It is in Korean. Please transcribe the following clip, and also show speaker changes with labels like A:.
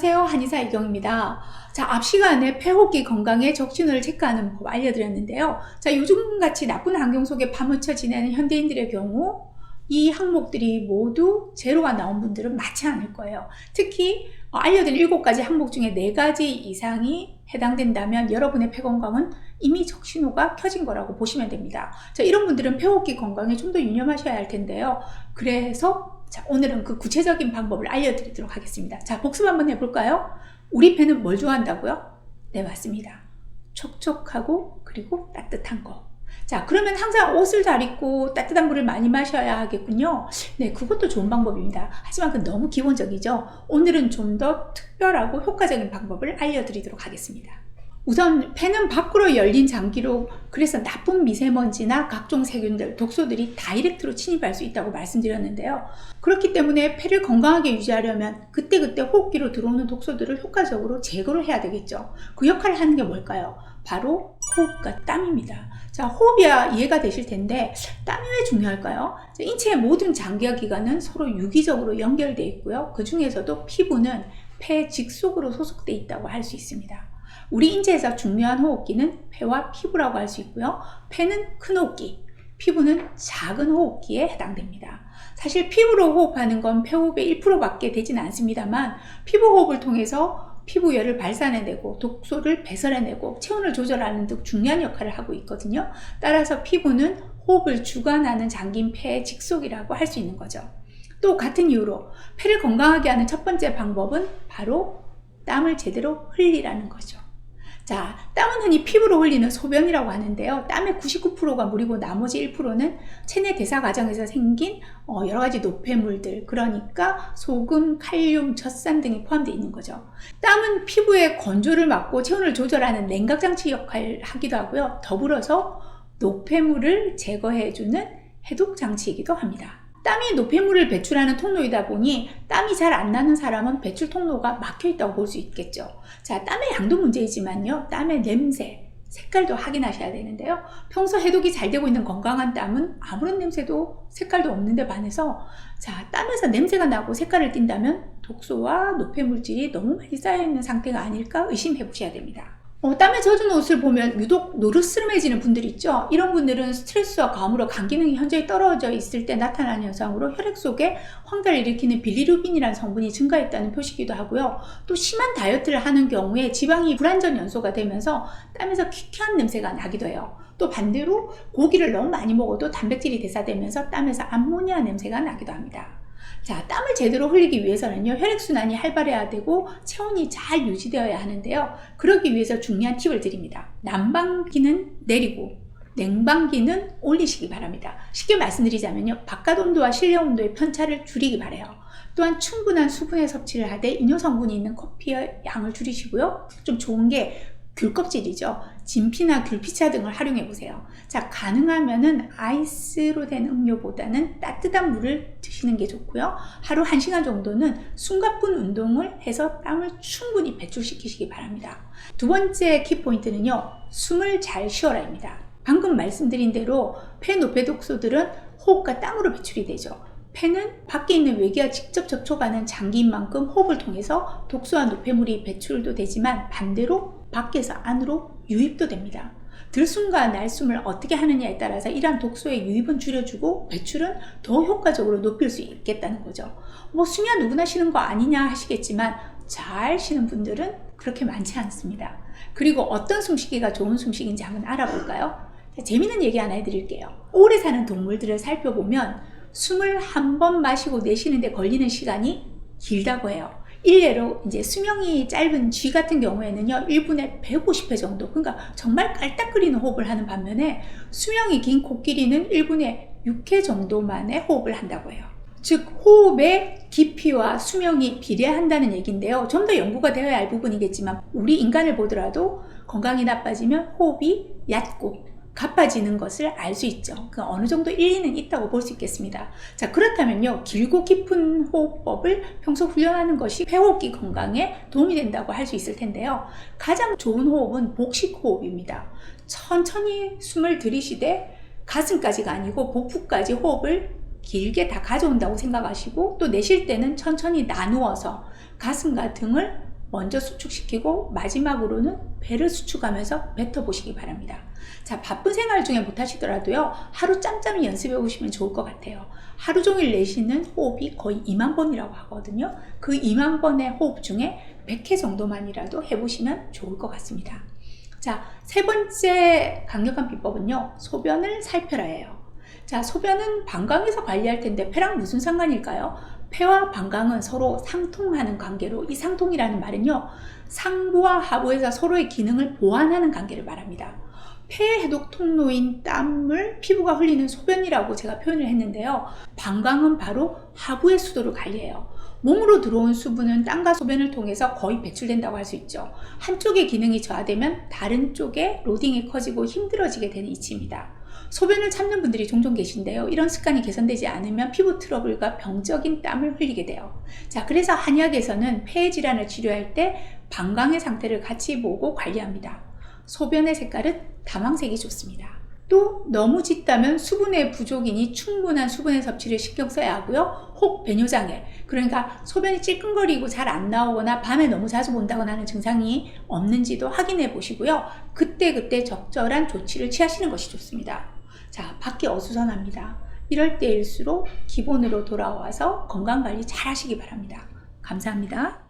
A: 안녕하세요. 한의사 이경입니다. 자, 앞 시간에 폐호흡기 건강의 적신호를 체크하는 법 알려드렸는데요. 자, 요즘같이 나쁜 환경 속에 파묻혀 지내는 현대인들의 경우 이 항목들이 모두 제로가 나온 분들은 많지 않을 거예요. 특히 알려드린 7가지 항목 중에 4가지 이상이 해당된다면 여러분의 폐 건강은 이미 적신호가 켜진 거라고 보시면 됩니다. 자, 이런 분들은 폐호흡기 건강에 좀 더 유념하셔야 할 텐데요. 그래서 자, 오늘은 그 구체적인 방법을 알려드리도록 하겠습니다. 자, 복습 한번 해볼까요? 우리 폐는 뭘 좋아한다고요? 네, 맞습니다. 촉촉하고 그리고 따뜻한 거. 자, 그러면 항상 옷을 잘 입고 따뜻한 물을 많이 마셔야 하겠군요. 네, 그것도 좋은 방법입니다. 하지만 그건 너무 기본적이죠. 오늘은 좀 더 특별하고 효과적인 방법을 알려드리도록 하겠습니다. 우선 폐는 밖으로 열린 장기로, 그래서 나쁜 미세먼지나 각종 세균들, 독소들이 다이렉트로 침입할 수 있다고 말씀드렸는데요. 그렇기 때문에 폐를 건강하게 유지하려면 그때그때 호흡기로 들어오는 독소들을 효과적으로 제거를 해야 되겠죠. 그 역할을 하는 게 뭘까요? 바로 호흡과 땀입니다. 자, 호흡이야 이해가 되실 텐데 땀이 왜 중요할까요? 자, 인체의 모든 장기와 기관은 서로 유기적으로 연결되어 있고요. 그 중에서도 피부는 폐 직속으로 소속되어 있다고 할 수 있습니다. 우리 인체에서 중요한 호흡기는 폐와 피부라고 할 수 있고요. 폐는 큰 호흡기, 피부는 작은 호흡기에 해당됩니다. 사실 피부로 호흡하는 건 폐호흡의 1%밖에 되지는 않습니다만 피부 호흡을 통해서 피부열을 발산해내고 독소를 배설해내고 체온을 조절하는 등 중요한 역할을 하고 있거든요. 따라서 피부는 호흡을 주관하는 장기인 폐의 직속이라고 할 수 있는 거죠. 또 같은 이유로 폐를 건강하게 하는 첫 번째 방법은 바로 땀을 제대로 흘리라는 거죠. 자, 땀은 흔히 피부로 흘리는 소변이라고 하는데요. 땀의 99%가 물이고 나머지 1%는 체내 대사 과정에서 생긴 여러 가지 노폐물들, 그러니까 소금, 칼륨, 젖산 등이 포함되어 있는 거죠. 땀은 피부의 건조를 막고 체온을 조절하는 냉각장치 역할을 하기도 하고요. 더불어서 노폐물을 제거해주는 해독장치이기도 합니다. 땀이 노폐물을 배출하는 통로이다 보니 땀이 잘 안 나는 사람은 배출 통로가 막혀 있다고 볼 수 있겠죠. 자, 땀의 양도 문제이지만요, 땀의 냄새, 색깔도 확인하셔야 되는데요. 평소 해독이 잘 되고 있는 건강한 땀은 아무런 냄새도 색깔도 없는데 반해서 자, 땀에서 냄새가 나고 색깔을 띈다면 독소와 노폐물질이 너무 많이 쌓여있는 상태가 아닐까 의심해 보셔야 됩니다. 땀에 젖은 옷을 보면 유독 노르스름해지는 분들이 있죠. 이런 분들은 스트레스와 과음으로 간 기능이 현저히 떨어져 있을 때 나타나는 현상으로 혈액 속에 황달을 일으키는 빌리루빈이라는 성분이 증가했다는 표시기도 하고요. 또 심한 다이어트를 하는 경우에 지방이 불완전 연소가 되면서 땀에서 퀴퀴한 냄새가 나기도 해요. 또 반대로 고기를 너무 많이 먹어도 단백질이 대사되면서 땀에서 암모니아 냄새가 나기도 합니다. 자, 땀을 제대로 흘리기 위해서는요, 혈액순환이 활발해야 되고 체온이 잘 유지되어야 하는데요. 그러기 위해서 중요한 팁을 드립니다. 난방기는 내리고 냉방기는 올리시기 바랍니다. 쉽게 말씀드리자면요, 바깥 온도와 실내 온도의 편차를 줄이기 바라요. 또한 충분한 수분의 섭취를 하되 이뇨 성분이 있는 커피의 양을 줄이시고요. 좀 좋은 게 귤 껍질이죠. 진피나 귤피차 등을 활용해 보세요. 자, 가능하면은 아이스로 된 음료보다는 따뜻한 물을 드시는 게 좋고요. 하루 1시간 정도는 숨가쁜 운동을 해서 땀을 충분히 배출시키시기 바랍니다. 두 번째 키포인트는요, 숨을 잘 쉬어라입니다. 방금 말씀드린 대로 폐 노폐 독소들은 호흡과 땀으로 배출이 되죠. 폐는 밖에 있는 외기와 직접 접촉하는 장기인 만큼 호흡을 통해서 독소와 노폐물이 배출도 되지만 반대로 밖에서 안으로 유입도 됩니다. 들숨과 날숨을 어떻게 하느냐에 따라서 이러한 독소의 유입은 줄여주고 배출은 더 효과적으로 높일 수 있겠다는 거죠. 숨이야 누구나 쉬는 거 아니냐 하시겠지만 잘 쉬는 분들은 그렇게 많지 않습니다. 그리고 어떤 숨쉬기가 좋은 숨쉬기인지 한번 알아볼까요? 재미있는 얘기 하나 해드릴게요. 오래 사는 동물들을 살펴보면 숨을 한 번 마시고 내쉬는데 걸리는 시간이 길다고 해요. 일례로 이제 수명이 짧은 쥐 같은 경우에는요, 1분에 150회 정도, 그러니까 정말 깔딱거리는 호흡을 하는 반면에 수명이 긴 코끼리는 1분에 6회 정도만의 호흡을 한다고 해요. 즉 호흡의 깊이와 수명이 비례한다는 얘기인데요. 좀 더 연구가 되어야 할 부분이겠지만 우리 인간을 보더라도 건강이 나빠지면 호흡이 얕고 가빠지는 것을 알 수 있죠. 그 어느 정도 일리는 있다고 볼 수 있겠습니다. 자, 그렇다면요, 길고 깊은 호흡법을 평소 훈련하는 것이 폐호흡기 건강에 도움이 된다고 할 수 있을 텐데요. 가장 좋은 호흡은 복식 호흡입니다. 천천히 숨을 들이쉬되 가슴까지가 아니고 복부까지 호흡을 길게 다 가져온다고 생각하시고 또 내쉴 때는 천천히 나누어서 가슴과 등을 먼저 수축시키고 마지막으로는 배를 수축하면서 뱉어보시기 바랍니다. 자, 바쁜 생활 중에 못하시더라도요, 하루 짬짬이 연습해 보시면 좋을 것 같아요. 하루 종일 내쉬는 호흡이 거의 2만 번이라고 하거든요. 그 2만 번의 호흡 중에 100회 정도만이라도 해보시면 좋을 것 같습니다. 자, 세 번째 강력한 비법은요, 소변을 살펴라예요. 자, 소변은 방광에서 관리할 텐데 폐랑 무슨 상관일까요? 폐와 방광은 서로 상통하는 관계로, 이 상통이라는 말은요, 상부와 하부에서 서로의 기능을 보완하는 관계를 말합니다. 폐의 해독 통로인 땀을 피부가 흘리는 소변이라고 제가 표현을 했는데요, 방광은 바로 하부의 수도를 관리해요. 몸으로 들어온 수분은 땀과 소변을 통해서 거의 배출된다고 할 수 있죠. 한쪽의 기능이 저하되면 다른 쪽에 로딩이 커지고 힘들어지게 되는 이치입니다. 소변을 참는 분들이 종종 계신데요, 이런 습관이 개선되지 않으면 피부 트러블과 병적인 땀을 흘리게 돼요. 자, 그래서 한의학에서는 폐 질환을 치료할 때 방광의 상태를 같이 보고 관리합니다. 소변의 색깔은 다망색이 좋습니다. 또 너무 짙다면 수분의 부족이니 충분한 수분의 섭취를 신경 써야 하고요. 혹 배뇨장애, 그러니까 소변이 찔끔거리고 잘 안 나오거나 밤에 너무 자주 본다거나 하는 증상이 없는지도 확인해 보시고요. 그때그때 적절한 조치를 취하시는 것이 좋습니다. 자, 밖이 어수선합니다. 이럴 때일수록 기본으로 돌아와서 건강관리 잘 하시기 바랍니다. 감사합니다.